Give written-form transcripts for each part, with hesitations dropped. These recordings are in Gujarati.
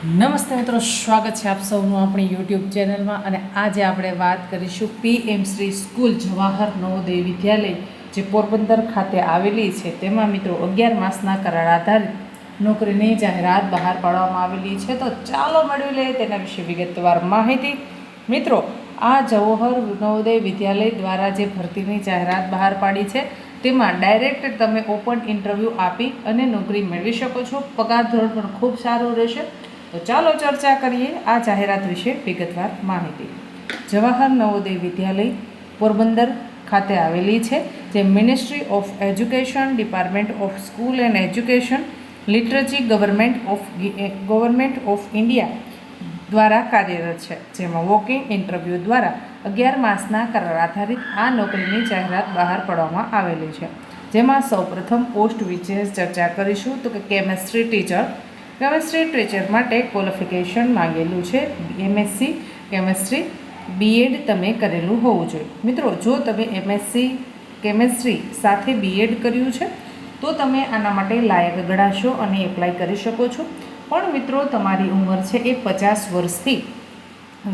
નમસ્તે મિત્રો, સ્વાગત છે આપ સૌનું આપણી યુટ્યુબ ચેનલમાં. અને આજે આપણે વાત કરીશું PM શ્રી સ્કૂલ જવાહર નવોદય વિદ્યાલય જે પોરબંદર ખાતે આવેલી છે તેમાં મિત્રો 11 માસના કરાર આધારિત નોકરીની જાહેરાત બહાર પાડવામાં આવેલી છે. તો ચાલો મેળવી લઈએ તેના વિશે વિગતવાર માહિતી. મિત્રો, આ જવાહર નવોદય વિદ્યાલય દ્વારા જે ભરતીની જાહેરાત બહાર પાડી છે તેમાં ડાયરેક્ટ તમે ઓપન ઇન્ટરવ્યૂ આપી અને નોકરી મેળવી શકો છો. પગાર ધોરણ પણ ખૂબ સારું રહેશે. તો ચાલો ચર્ચા કરીએ આ જાહેરાત વિશે વિગતવાર માહિતી. જવાહર નવોદય વિદ્યાલય પોરબંદર ખાતે આવેલી છે, જે ministry of education, department of school and education, literacy government of India દ્વારા કાર્યરત છે. જેમાં વોકિંગ ઇન્ટરવ્યૂ દ્વારા 11 માસના કરાર આધારિત આ નોકરીની જાહેરાત બહાર પાડવામાં આવેલી છે. જેમાં સૌપ્રથમ પોસ્ટ વિશે ચર્ચા કરીશું તો કે કેમેસ્ટ્રી ટીચર માટે ક્વોલિફિકેશન માંગેલું છે. MSc કેમેસ્ટ્રી BEd તમે કરેલું હોવું જોઈએ. મિત્રો, જો તમે MSc કેમેસ્ટ્રી સાથે BEd કર્યું છે તો તમે આના માટે લાયક ગણાશો અને એપ્લાય કરી શકો છો. પણ મિત્રો, તમારી ઉંમર છે એ 50 વર્ષથી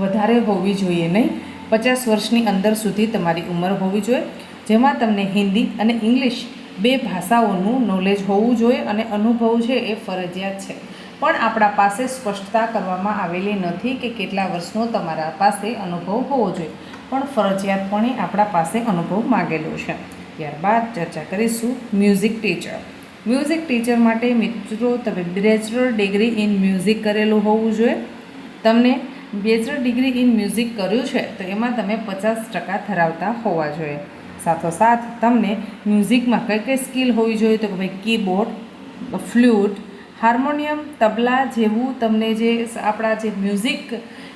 વધારે હોવી જોઈએ નહીં. 50 વર્ષની અંદર સુધી તમારી ઉંમર હોવી જોઈએ, જેમાં તમને હિન્દી અને ઇંગ્લિશ 2 ભાષાઓનું નોલેજ હોવું જોઈએ અને અનુભવ છે એ ફરજિયાત છે. પણ આપણા પાસે સ્પષ્ટતા કરવામાં આવેલી નથી કે કેટલા વર્ષનો તમારા પાસે અનુભવ હોવો જોઈએ, પણ ફરજિયાતપણે આપણા પાસે અનુભવ માગેલો છે. ત્યારબાદ ચર્ચા કરીશું મ્યુઝિક ટીચર. મ્યુઝિક ટીચર માટે મિત્રો, તમે બેચલર ડિગ્રી ઇન મ્યુઝિક કરેલું હોવું જોઈએ. તમને બેચલર ડિગ્રી ઇન મ્યુઝિક કર્યું છે તો એમાં તમે 50% ધરાવતા હોવા જોઈએ. સાથોસાથ તમને મ્યુઝિકમાં કઈ કઈ સ્કિલ હોવી જોઈએ તો કે ભાઈ કીબોર્ડ, ફ્લૂટ, હાર્મોનિયમ, તબલા જેવું તમને જે આપણા જે મ્યુઝિક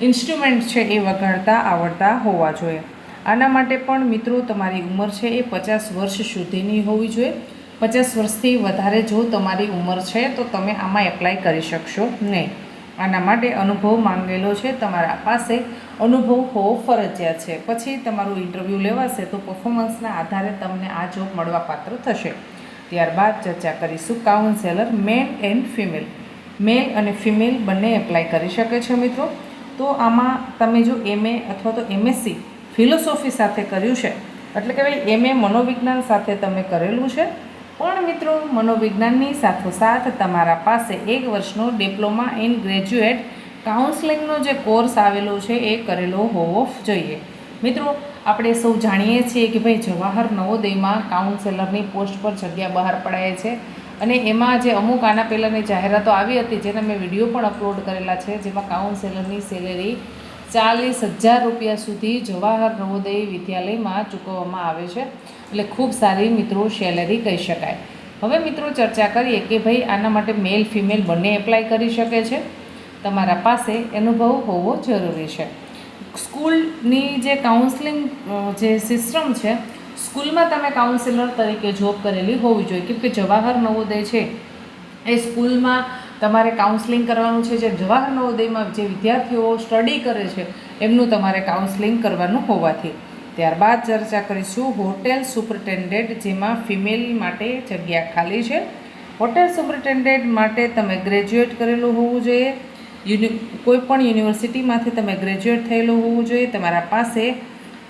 ઇન્સ્ટ્રુમેન્ટ છે એ વગાડતા આવડતા હોવા જોઈએ. આના માટે પણ મિત્રો, તમારી ઉંમર છે એ 50 વર્ષ સુધીની હોવી જોઈએ. 50 વર્ષથી વધારે જો તમારી ઉંમર છે તો તમે આમાં એપ્લાય કરી શકશો નહીં. આના માટે અનુભવ માંગેલો છે. તમારા પાસે અનુભવ હોવો ફરજિયાત છે. પછી તમારું ઇન્ટરવ્યૂ લેવાશે તો પરફોર્મન્સના આધારે તમને આ જોબ મળવાપાત્ર થશે. ત્યારબાદ ચર્ચા કરીશું કાઉન્સેલર. મેલ એન્ડ ફિમેલ, મેલ અને ફિમેલ બંને એપ્લાય કરી શકે છે મિત્રો. તો આમાં તમે જો MA અથવા તો MSc ફિલોસોફી સાથે કર્યું છે, એટલે કે ભાઈ MA મનોવિજ્ઞાન સાથે તમે કરેલું છે, પણ મિત્રો મનોવિજ્ઞાનની સાથોસાથ તમારા પાસે 1 વર્ષનો ડિપ્લોમા ઇન ગ્રેજ્યુએટ કાઉન્સેલિંગનો જે કોર્સ આવેલો છે એ કરેલો હોવો જોઈએ. મિત્રો, આપણે સૌ જાણીએ છીએ કે ભાઈ જવાહર નવોદયમાં કાઉન્સેલરની પોસ્ટ પર જગ્યા બહાર પડાય છે, અને એમાં જે અમુક આના પહેલાંની જાહેરાતો આવી હતી જેના મેં વિડીયો પણ અપલોડ કરેલા છે, જેમાં કાઉન્સેલરની સેલેરી 40,000 રૂપિયા સુધી જવાહર નવોદય વિદ્યાલયમાં ચૂકવવામાં આવે છે. એટલે ખૂબ સારી મિત્રો સેલેરી કહી શકાય. હવે મિત્રો ચર્ચા કરીએ કે ભાઈ આના માટે મેલ ફિમેલ બંને એપ્લાય કરી શકે છે. તમારા પાસે અનુભવ હોવો જરૂરી છે. સ્કૂલની જે કાઉન્સેલિંગ જે સિસ્ટમ છે, સ્કૂલમાં તમે કાઉન્સેલર તરીકે જોબ કરેલી હોવી જોઈએ, કેમ કે જવાહર નવોદય છે એ સ્કૂલમાં તમારે કાઉન્સેલિંગ કરવાનું છે. જે જવાહર નવોદયમાં જે વિદ્યાર્થીઓ સ્ટડી કરે છે એમનું તમારે કાઉન્સેલિંગ કરવાનું હોવાથી. ત્યારબાદ ચર્ચા કરીશું હોટેલ સુપરિન્ટેન્ડન્ટ, જેમાં ફિમેલ માટે જગ્યા ખાલી છે. હોટેલ સુપરિન્ટેન્ડન્ટ માટે તમે ગ્રેજ્યુએટ કરેલું હોવું જોઈએ. કોઈપણ યુનિવર્સિટીમાંથી તમે ગ્રેજ્યુએટ થયેલું હોવું જોઈએ. તમારા પાસે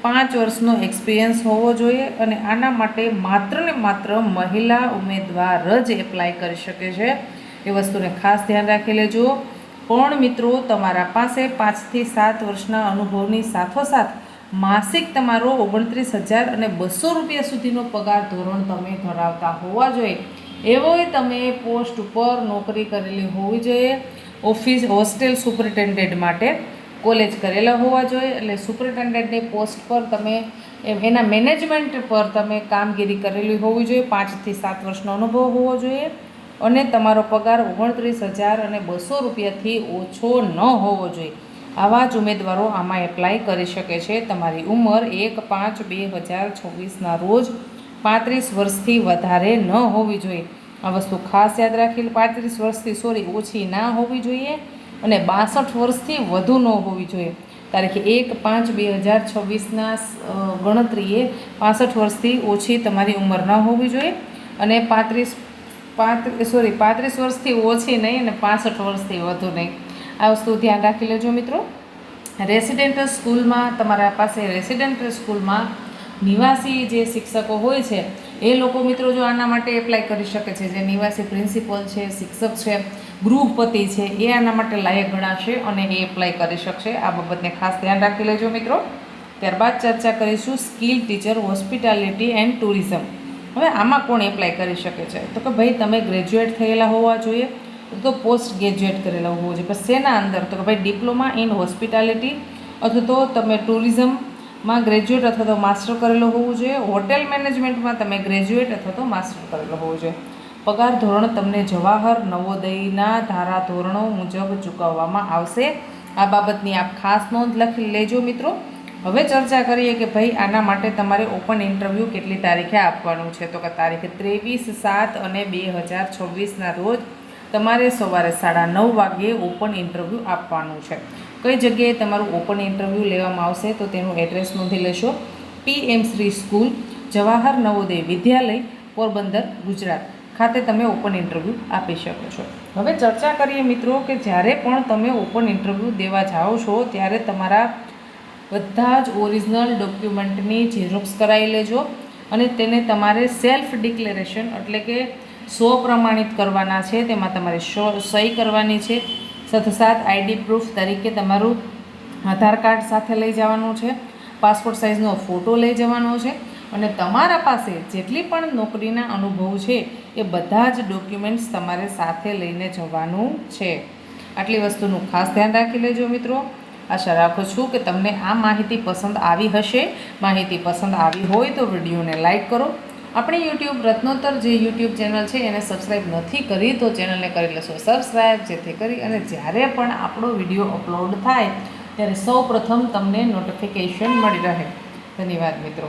5 વર્ષનો એક્સપિરિયન્સ હોવો જોઈએ. અને આના માટે માત્ર ને માત્ર મહિલા ઉમેદવાર જ એપ્લાય કરી શકે છે. એ વસ્તુને ખાસ ધ્યાન રાખી લેજો. પણ મિત્રો, તમારા પાસે 5 થી 7 વર્ષના અનુભવની સાથોસાથ માસિક તમારો 29,200 રૂપિયા સુધીનો પગાર ધોરણ તમે ધરાવતા હોવા જોઈએ. એવોય તમે પોસ્ટ ઉપર નોકરી કરેલી હોવી જોઈએ. હોસ્ટેલ સુપરિન્ટેન્ડન્ટ માટે કોલેજ કરેલા હોવા જોઈએ. એટલે સુપરિન્ટેન્ડન્ટની પોસ્ટ પર તમે એના મેનેજમેન્ટ પર તમે કામગીરી કરેલી હોવી જોઈએ. 5 થી 7 વર્ષનો અનુભવ હોવો જોઈએ. અને તમારો પગાર 29,200 રૂપિયાથી ઓછો ન હોવો જોઈએ. આવા જ ઉમેદવારો આમાં એપ્લાય કરી શકે છે. તમારી ઉંમર 1/5/2024ના રોજ 35 વર્ષથી વધારે ન હોવી જોઈએ. આ વસ્તુ ખાસ યાદ રાખી. 35 વર્ષથી ઓછી ના હોવી જોઈએ અને 62 વર્ષથી વધુ ન હોવી જોઈએ. તારીખ 1/5/2026ના ગણતરીએ 65 વર્ષથી ઓછી તમારી ઉંમર ન હોવી જોઈએ અને 35 વર્ષથી ઓછી નહીં અને 65 વર્ષથી વધુ નહીં. આ વસ્તુ ધ્યાન રાખી લેજો મિત્રો. રેસિડેન્ટલ સ્કૂલમાં તમારા પાસે રેસિડેન્ટલ સ્કૂલમાં નિવાસી જે શિક્ષકો હોય છે એ લોકો મિત્રો જો આના માટે એપ્લાય કરી શકે છે. જે નિવાસી પ્રિન્સિપલ છે, શિક્ષક છે, ગૃહપતિ છે, એ આના માટે લાયક ગણાશે અને એ એપ્લાય કરી શકશે. આ બાબતને ખાસ ધ્યાન રાખી લેજો મિત્રો. ત્યારબાદ ચર્ચા કરીશું skill teacher hospitality and tourism. હવે આમાં કોણ એપ્લાય કરી શકે છે? તો કે ભાઈ તમે ગ્રેજ્યુએટ થયેલા હોવા જોઈએ, તો પોસ્ટ ગ્રેજ્યુએટ કરેલા હોવો જોઈએ. પછી શેના અંદર? તો કે ભાઈ ડિપ્લોમા ઇન હોસ્પિટાલિટી અથવા તો તમે ટુરિઝમમાં ગ્રેજ્યુએટ અથવા તો માસ્ટર કરેલો હોવું જોઈએ. હોટેલ મેનેજમેન્ટમાં તમે ગ્રેજ્યુએટ અથવા તો માસ્ટર કરેલો હોવો જોઈએ. પગાર ધોરણ તમને જવાહર નવોદયના ધારા ધોરણો મુજબ ચૂકવવામાં આવશે. આ બાબતની આપ ખાસ નોંધ લખી લેજો મિત્રો. હવે ચર્ચા કરીએ કે ભાઈ આના માટે તમારે ઓપન ઇન્ટરવ્યૂ કેટલી તારીખે આપવાનું છે? તો કે તારીખે 23/7/2026ના રોજ તમારે સવારે 9:30 વાગ્યે ઓપન ઇન્ટરવ્યૂ આપવાનું છે. કઈ જગ્યાએ તમારું ઓપન ઇન્ટરવ્યૂ લેવામાં આવશે? તો તેનું એડ્રેસ નોંધી લેશો. PM શ્રી સ્કૂલ જવાહર નવોદય વિદ્યાલય પોરબંદર ગુજરાત ખાતે તમે ઓપન ઇન્ટરવ્યૂ આપી શકો છો. હવે ચર્ચા કરીએ મિત્રો કે જ્યારે પણ તમે ઓપન ઇન્ટરવ્યૂ દેવા જાઓ છો ત્યારે તમારા બધા જ ઓરિજિનલ ડોક્યુમેન્ટની ઝેરોક્સ કરાવી લેજો અને તેને તમારે સેલ્ફ ડિક્લેરેશન એટલે કે સ્વપ્રમાણિત કરવાના છે. તેમાં તમારે સહી કરવાની છે. સાથોસાથ ID પ્રૂફ તરીકે તમારું આધાર કાર્ડ સાથે લઈ જવાનું છે. પાસપોર્ટ સાઇઝનો ફોટો લઈ જવાનો છે અને તમારા પાસે જેટલી પણ નોકરીના અનુભવ છે એ બધા જ ડોક્યુમેન્ટ્સ તમારે સાથે લઈને જવાનું છે. આટલી વસ્તુનું ખાસ ધ્યાન રાખી લેજો મિત્રો. આશા રાખું છું કે તમને આ માહિતી પસંદ આવી હશે. માહિતી પસંદ આવી હોય તો વિડીયોને લાઈક કરો. આપણી યુટ્યુબ રત્નોત્તર જે યુટ્યુબ ચેનલ છે એને સબસ્ક્રાઈબ નથી કરી તો ચેનલને કરી લેશો સબસ્ક્રાઈબ, જેથી કરી અને જ્યારે પણ આપણો વિડીયો અપલોડ થાય ત્યારે સૌ પ્રથમ તમને નોટિફિકેશન મળી રહે. ધન્યવાદ મિત્રો.